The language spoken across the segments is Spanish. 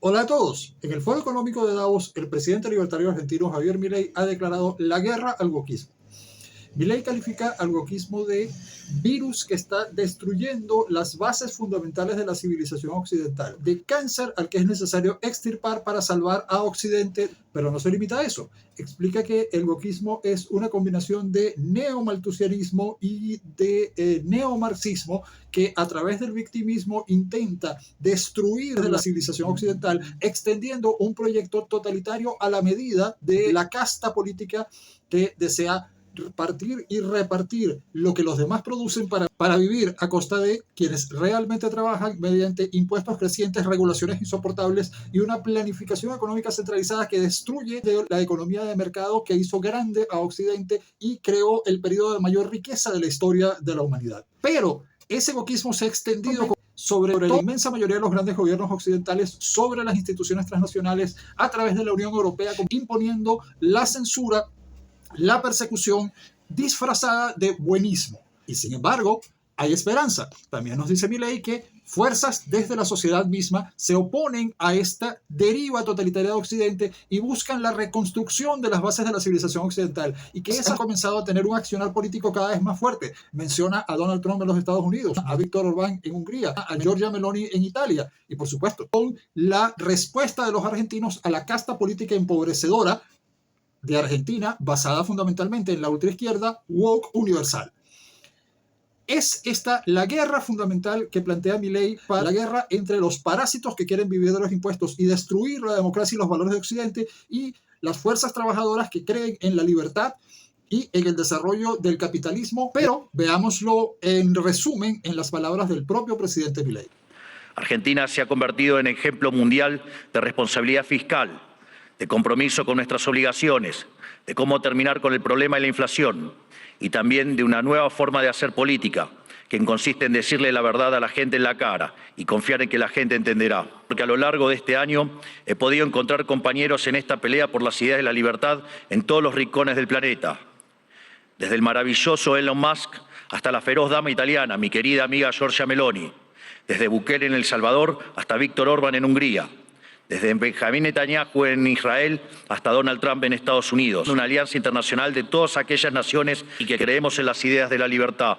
Hola a todos. En el Foro Económico de Davos, el presidente libertario argentino Javier Milei ha declarado la guerra al wokismo. Milei califica al wokismo de virus que está destruyendo las bases fundamentales de la civilización occidental, de cáncer al que es necesario extirpar para salvar a Occidente, pero no se limita a eso. Explica que el wokismo es una combinación de neomalthusianismo y de neomarxismo que a través del victimismo intenta destruir la civilización occidental, extendiendo un proyecto totalitario a la medida de la casta política que desea partir y repartir lo que los demás producen para vivir a costa de quienes realmente trabajan mediante impuestos crecientes, regulaciones insoportables y una planificación económica centralizada que destruye la economía de mercado que hizo grande a Occidente y creó el periodo de mayor riqueza de la historia de la humanidad. Pero ese wokismo se ha extendido sobre la inmensa mayoría de los grandes gobiernos occidentales, sobre las instituciones transnacionales, a través de la Unión Europea, imponiendo la censura, la persecución disfrazada de buenismo. Y sin embargo, hay esperanza. También nos dice Milei que fuerzas desde la sociedad misma se oponen a esta deriva totalitaria de Occidente y buscan la reconstrucción de las bases de la civilización occidental, y que esa ha comenzado a tener un accionar político cada vez más fuerte. Menciona a Donald Trump en los Estados Unidos, a Víctor Orbán en Hungría, a Giorgia Meloni en Italia, y por supuesto, con la respuesta de los argentinos a la casta política empobrecedora de Argentina, basada fundamentalmente en la ultraizquierda woke universal. Es esta la guerra fundamental que plantea Milei, para la guerra entre los parásitos que quieren vivir de los impuestos y destruir la democracia y los valores de Occidente, y las fuerzas trabajadoras que creen en la libertad y en el desarrollo del capitalismo. Pero veámoslo en resumen en las palabras del propio presidente Milei. Argentina se ha convertido en ejemplo mundial de responsabilidad fiscal, de compromiso con nuestras obligaciones, de cómo terminar con el problema de la inflación y también de una nueva forma de hacer política, que consiste en decirle la verdad a la gente en la cara y confiar en que la gente entenderá. Porque a lo largo de este año he podido encontrar compañeros en esta pelea por las ideas de la libertad en todos los rincones del planeta. Desde el maravilloso Elon Musk hasta la feroz dama italiana, mi querida amiga Giorgia Meloni. Desde Bukele en El Salvador hasta Víctor Orbán en Hungría. Desde Benjamín Netanyahu en Israel hasta Donald Trump en Estados Unidos. Una alianza internacional de todas aquellas naciones y que creemos en las ideas de la libertad.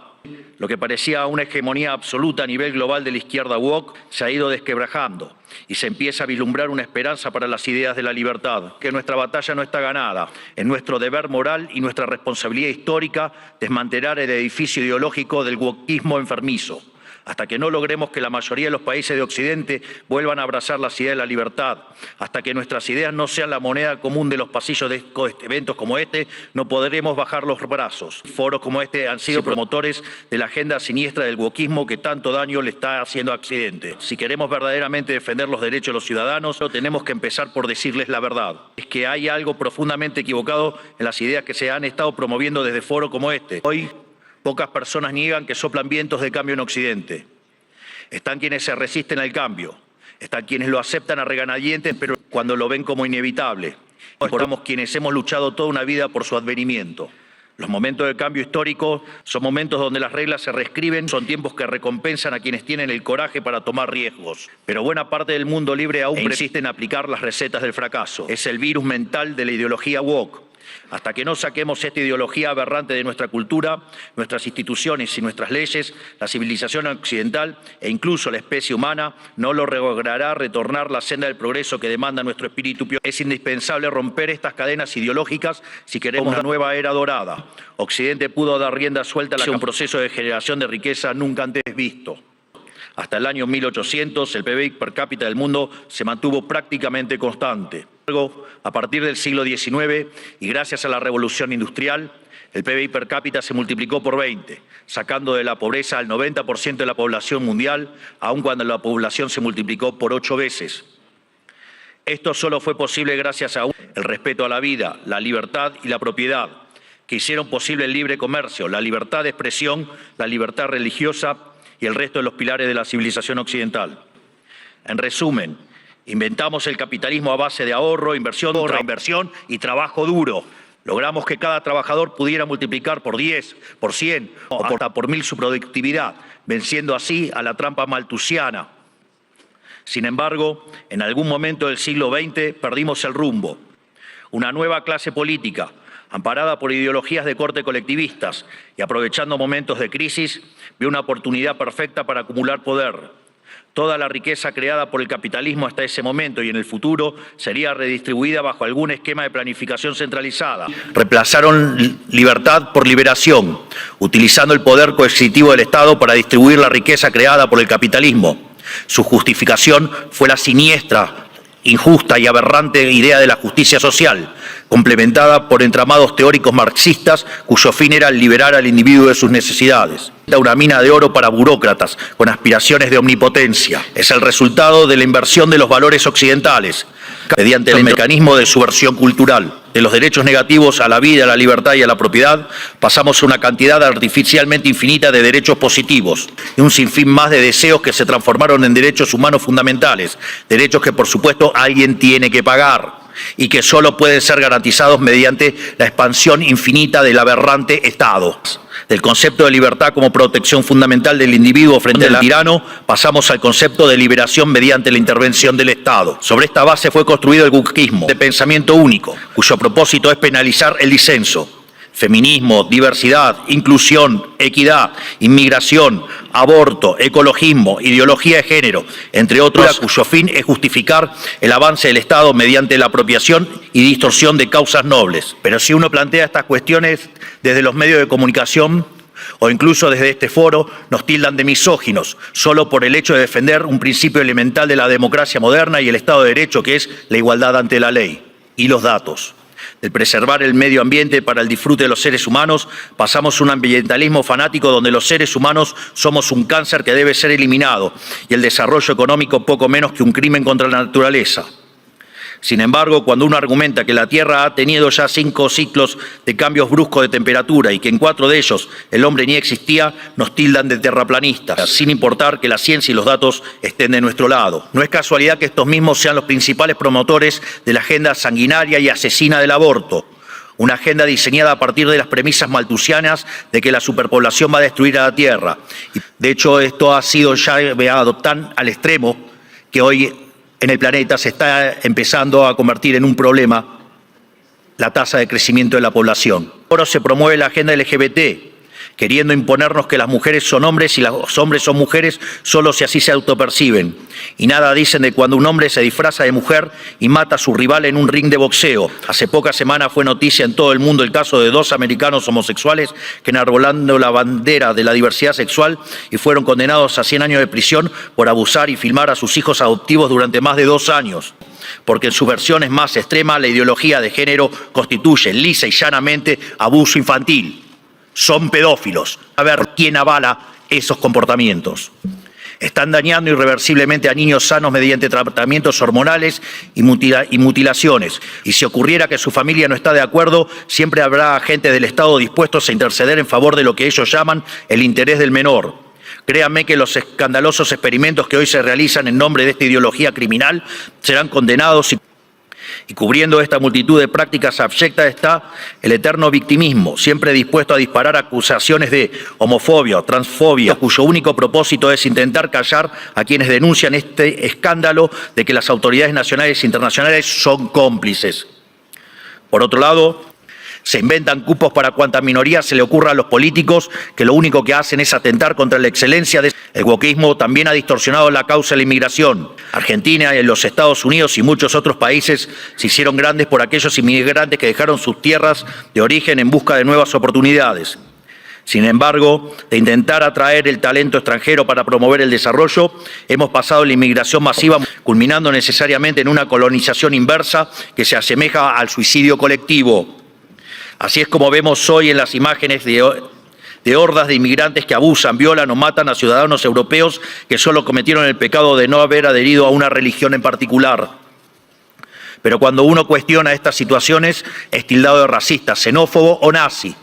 Lo que parecía una hegemonía absoluta a nivel global de la izquierda woke se ha ido desquebrajando y se empieza a vislumbrar una esperanza para las ideas de la libertad. Que nuestra batalla no está ganada. Es nuestro deber moral y nuestra responsabilidad histórica desmantelar el edificio ideológico del wokismo enfermizo. Hasta que no logremos que la mayoría de los países de Occidente vuelvan a abrazar las ideas de la libertad, hasta que nuestras ideas no sean la moneda común de los pasillos de eventos como este, no podremos bajar los brazos. Foros como este han sido promotores de la agenda siniestra del wokismo que tanto daño le está haciendo a Occidente. Si queremos verdaderamente defender los derechos de los ciudadanos, tenemos que empezar por decirles la verdad. Es que hay algo profundamente equivocado en las ideas que se han estado promoviendo desde foros como este. Hoy, pocas personas niegan que soplan vientos de cambio en Occidente. Están quienes se resisten al cambio, están quienes lo aceptan a regañadientes, pero cuando lo ven como inevitable. Estamos quienes hemos luchado toda una vida por su advenimiento. Los momentos de cambio histórico son momentos donde las reglas se reescriben, son tiempos que recompensan a quienes tienen el coraje para tomar riesgos. Pero buena parte del mundo libre aún persiste en aplicar las recetas del fracaso. Es el virus mental de la ideología woke. Hasta que no saquemos esta ideología aberrante de nuestra cultura, nuestras instituciones y nuestras leyes, la civilización occidental e incluso la especie humana no logrará retornar la senda del progreso que demanda nuestro espíritu. Es indispensable romper estas cadenas ideológicas si queremos una nueva era dorada. Occidente pudo dar rienda suelta a un proceso de generación de riqueza nunca antes visto. Hasta el año 1800, el PBI per cápita del mundo se mantuvo prácticamente constante. A partir del siglo XIX y gracias a la revolución industrial, el PBI per cápita se multiplicó por 20, sacando de la pobreza al 90% de la población mundial, aun cuando la población se multiplicó por 8 veces. Esto solo fue posible gracias a el respeto a la vida, la libertad y la propiedad, que hicieron posible el libre comercio, la libertad de expresión, la libertad religiosa y el resto de los pilares de la civilización occidental. En resumen, inventamos el capitalismo a base de ahorro, inversión, reinversión y trabajo duro. Logramos que cada trabajador pudiera multiplicar por 10, por 100 o hasta por 1000 su productividad, venciendo así a la trampa malthusiana. Sin embargo, en algún momento del siglo XX perdimos el rumbo. Una nueva clase política, amparada por ideologías de corte colectivistas y aprovechando momentos de crisis, vio una oportunidad perfecta para acumular poder. Toda la riqueza creada por el capitalismo hasta ese momento y en el futuro sería redistribuida bajo algún esquema de planificación centralizada. Reemplazaron libertad por liberación, utilizando el poder coercitivo del Estado para distribuir la riqueza creada por el capitalismo. Su justificación fue la siniestra, injusta y aberrante idea de la justicia social, complementada por entramados teóricos marxistas cuyo fin era liberar al individuo de sus necesidades. Una mina de oro para burócratas con aspiraciones de omnipotencia. Es el resultado de la inversión de los valores occidentales mediante el mecanismo de subversión cultural. De los derechos negativos a la vida, a la libertad y a la propiedad, pasamos a una cantidad artificialmente infinita de derechos positivos y un sinfín más de deseos que se transformaron en derechos humanos fundamentales, derechos que por supuesto alguien tiene que pagar y que solo pueden ser garantizados mediante la expansión infinita del aberrante Estado. Del concepto de libertad como protección fundamental del individuo frente al tirano, pasamos al concepto de liberación mediante la intervención del Estado. Sobre esta base fue construido el wokismo, de pensamiento único, cuyo propósito es penalizar el disenso. Feminismo, diversidad, inclusión, equidad, inmigración, aborto, ecologismo, ideología de género, entre otros, cuyo fin es justificar el avance del Estado mediante la apropiación y distorsión de causas nobles. Pero si uno plantea estas cuestiones desde los medios de comunicación o incluso desde este foro, nos tildan de misóginos, solo por el hecho de defender un principio elemental de la democracia moderna y el Estado de Derecho, que es la igualdad ante la ley. Y los datos. De preservar el medio ambiente para el disfrute de los seres humanos, pasamos a un ambientalismo fanático donde los seres humanos somos un cáncer que debe ser eliminado y el desarrollo económico poco menos que un crimen contra la naturaleza. Sin embargo, cuando uno argumenta que la Tierra ha tenido ya 5 ciclos de cambios bruscos de temperatura y que en 4 de ellos el hombre ni existía, nos tildan de terraplanistas, sin importar que la ciencia y los datos estén de nuestro lado. No es casualidad que estos mismos sean los principales promotores de la agenda sanguinaria y asesina del aborto. Una agenda diseñada a partir de las premisas malthusianas de que la superpoblación va a destruir a la Tierra. De hecho, esto ha sido ya llevado tan al extremo que hoy en el planeta se está empezando a convertir en un problema la tasa de crecimiento de la población. Ahora se promueve la agenda LGBT, queriendo imponernos que las mujeres son hombres y los hombres son mujeres solo si así se autoperciben. Y nada dicen de cuando un hombre se disfraza de mujer y mata a su rival en un ring de boxeo. Hace pocas semanas fue noticia en todo el mundo el caso de 2 americanos homosexuales que enarbolando la bandera de la diversidad sexual y fueron condenados a 100 años de prisión por abusar y filmar a sus hijos adoptivos durante más de 2 años. Porque en sus versiones más extremas la ideología de género constituye lisa y llanamente abuso infantil. Son pedófilos. A ver quién avala esos comportamientos. Están dañando irreversiblemente a niños sanos mediante tratamientos hormonales y mutilaciones. Y si ocurriera que su familia no está de acuerdo, siempre habrá agentes del Estado dispuestos a interceder en favor de lo que ellos llaman el interés del menor. Créanme que los escandalosos experimentos que hoy se realizan en nombre de esta ideología criminal serán condenados y cubriendo esta multitud de prácticas abyectas está el eterno victimismo, siempre dispuesto a disparar acusaciones de homofobia o transfobia, cuyo único propósito es intentar callar a quienes denuncian este escándalo de que las autoridades nacionales e internacionales son cómplices. Por otro lado, se inventan cupos para cuanta minoría se le ocurra a los políticos que lo único que hacen es atentar contra la excelencia de... El wokismo también ha distorsionado la causa de la inmigración. Argentina, los Estados Unidos y muchos otros países se hicieron grandes por aquellos inmigrantes que dejaron sus tierras de origen en busca de nuevas oportunidades. Sin embargo, de intentar atraer el talento extranjero para promover el desarrollo, hemos pasado la inmigración masiva, culminando necesariamente en una colonización inversa que se asemeja al suicidio colectivo. Así es como vemos hoy en las imágenes de hordas de inmigrantes que abusan, violan o matan a ciudadanos europeos que solo cometieron el pecado de no haber adherido a una religión en particular. Pero cuando uno cuestiona estas situaciones es tildado de racista, xenófobo o nazi.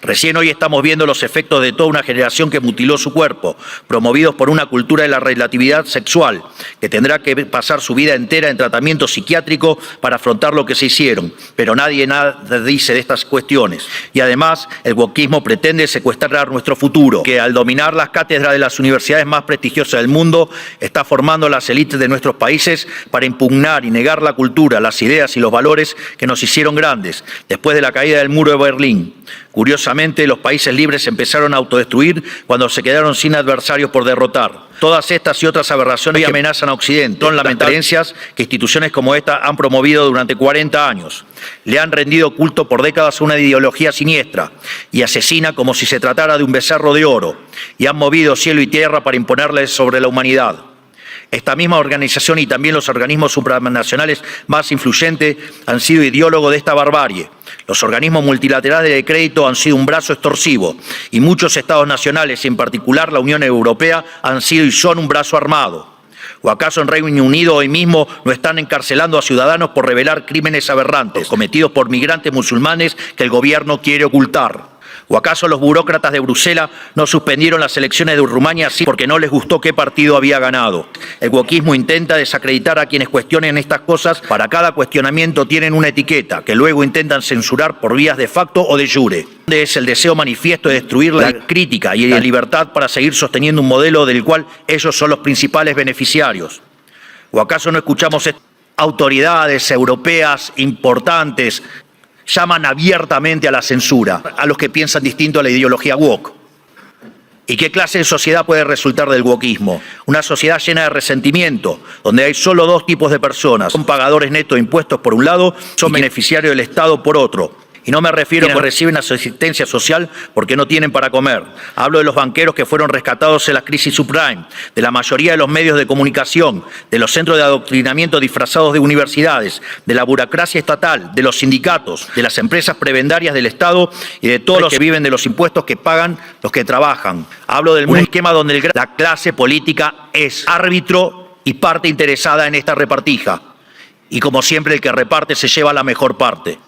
Recién hoy estamos viendo los efectos de toda una generación que mutiló su cuerpo, promovidos por una cultura de la relatividad sexual, que tendrá que pasar su vida entera en tratamiento psiquiátrico para afrontar lo que se hicieron. Pero nadie nada dice de estas cuestiones. Y además, el wokismo pretende secuestrar nuestro futuro, que al dominar las cátedras de las universidades más prestigiosas del mundo, está formando las élites de nuestros países para impugnar y negar la cultura, las ideas y los valores que nos hicieron grandes después de la caída del muro de Berlín. Curiosamente, los países libres empezaron a autodestruir cuando se quedaron sin adversarios por derrotar. Todas estas y otras aberraciones amenazan a Occidente. Son lamentables que instituciones como esta han promovido durante 40 años. Le han rendido culto por décadas a una ideología siniestra y asesina como si se tratara de un becerro de oro, y han movido cielo y tierra para imponerles sobre la humanidad. Esta misma organización y también los organismos supranacionales más influyentes han sido ideólogos de esta barbarie. Los organismos multilaterales de crédito han sido un brazo extorsivo y muchos estados nacionales, y en particular la Unión Europea, han sido y son un brazo armado. ¿O acaso en Reino Unido hoy mismo no están encarcelando a ciudadanos por revelar crímenes aberrantes cometidos por migrantes musulmanes que el gobierno quiere ocultar? ¿O acaso los burócratas de Bruselas no suspendieron las elecciones de Rumania así porque no les gustó qué partido había ganado? El wokismo intenta desacreditar a quienes cuestionen estas cosas. Para cada cuestionamiento tienen una etiqueta que luego intentan censurar por vías de facto o de jure. Es el deseo manifiesto de destruir la crítica y la libertad para seguir sosteniendo un modelo del cual ellos son los principales beneficiarios. ¿O acaso no escuchamos autoridades europeas importantes llaman abiertamente a la censura a los que piensan distinto a la ideología woke? ¿Y qué clase de sociedad puede resultar del wokismo? Una sociedad llena de resentimiento, donde hay solo dos tipos de personas. Son pagadores netos de impuestos por un lado, son beneficiarios del Estado por otro. Y no me refiero a que reciben asistencia social porque no tienen para comer. Hablo de los banqueros que fueron rescatados en la crisis subprime, de la mayoría de los medios de comunicación, de los centros de adoctrinamiento disfrazados de universidades, de la burocracia estatal, de los sindicatos, de las empresas prebendarias del Estado y de todos los que viven de los impuestos que pagan los que trabajan. Hablo del esquema donde la clase política es árbitro y parte interesada en esta repartija. Y como siempre, el que reparte se lleva la mejor parte.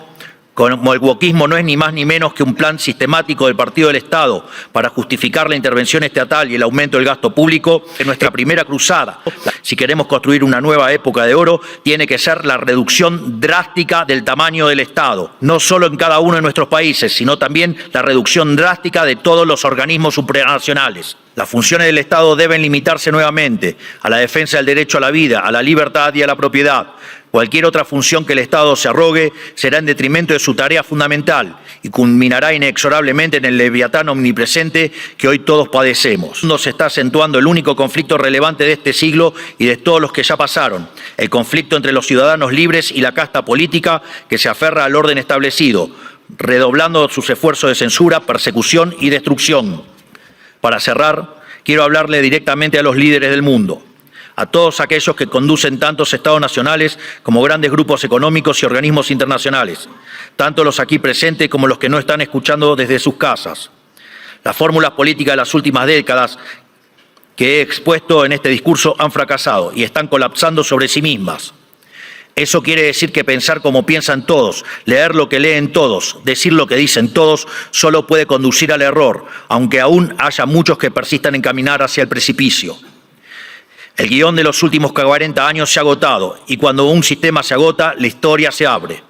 Como el wokismo no es ni más ni menos que un plan sistemático del Partido del Estado para justificar la intervención estatal y el aumento del gasto público, en nuestra primera cruzada, si queremos construir una nueva época de oro, tiene que ser la reducción drástica del tamaño del Estado, no solo en cada uno de nuestros países, sino también la reducción drástica de todos los organismos supranacionales. Las funciones del Estado deben limitarse nuevamente a la defensa del derecho a la vida, a la libertad y a la propiedad. Cualquier otra función que el Estado se arrogue será en detrimento de su tarea fundamental y culminará inexorablemente en el leviatán omnipresente que hoy todos padecemos. No se está acentuando el único conflicto relevante de este siglo y de todos los que ya pasaron, el conflicto entre los ciudadanos libres y la casta política que se aferra al orden establecido, redoblando sus esfuerzos de censura, persecución y destrucción. Para cerrar, quiero hablarle directamente a los líderes del mundo, a todos aquellos que conducen tantos estados nacionales como grandes grupos económicos y organismos internacionales, tanto los aquí presentes como los que no están escuchando desde sus casas. Las fórmulas políticas de las últimas décadas que he expuesto en este discurso han fracasado y están colapsando sobre sí mismas. Eso quiere decir que pensar como piensan todos, leer lo que leen todos, decir lo que dicen todos, solo puede conducir al error, aunque aún haya muchos que persistan en caminar hacia el precipicio. El guión de los últimos 40 años se ha agotado y cuando un sistema se agota, la historia se abre.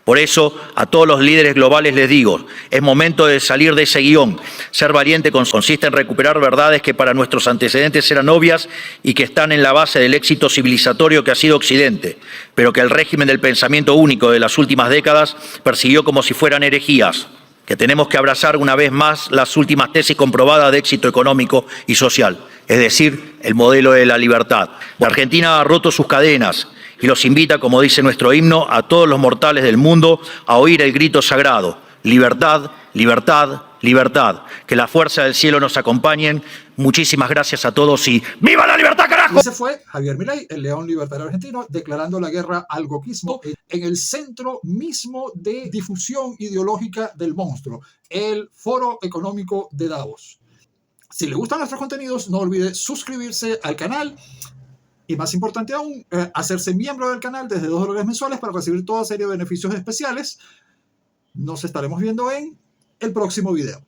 Por eso, a todos los líderes globales les digo, es momento de salir de ese guión. Ser valiente consiste en recuperar verdades que para nuestros antecedentes eran obvias y que están en la base del éxito civilizatorio que ha sido Occidente, pero que el régimen del pensamiento único de las últimas décadas persiguió como si fueran herejías. Que tenemos que abrazar una vez más las últimas tesis comprobadas de éxito económico y social, es decir, el modelo de la libertad. La Argentina ha roto sus cadenas y los invita, como dice nuestro himno, a todos los mortales del mundo a oír el grito sagrado: libertad, libertad, libertad. Que la fuerza del cielo nos acompañen. Muchísimas gracias a todos y ¡viva la libertad, carajo! Ese fue Javier Milei, el león libertario argentino, declarando la guerra al wokismo en el centro mismo de difusión ideológica del monstruo, el Foro Económico de Davos. Si le gustan nuestros contenidos, no olvide suscribirse al canal y, más importante aún, hacerse miembro del canal desde $2 mensuales para recibir toda serie de beneficios especiales. Nos estaremos viendo en el próximo video.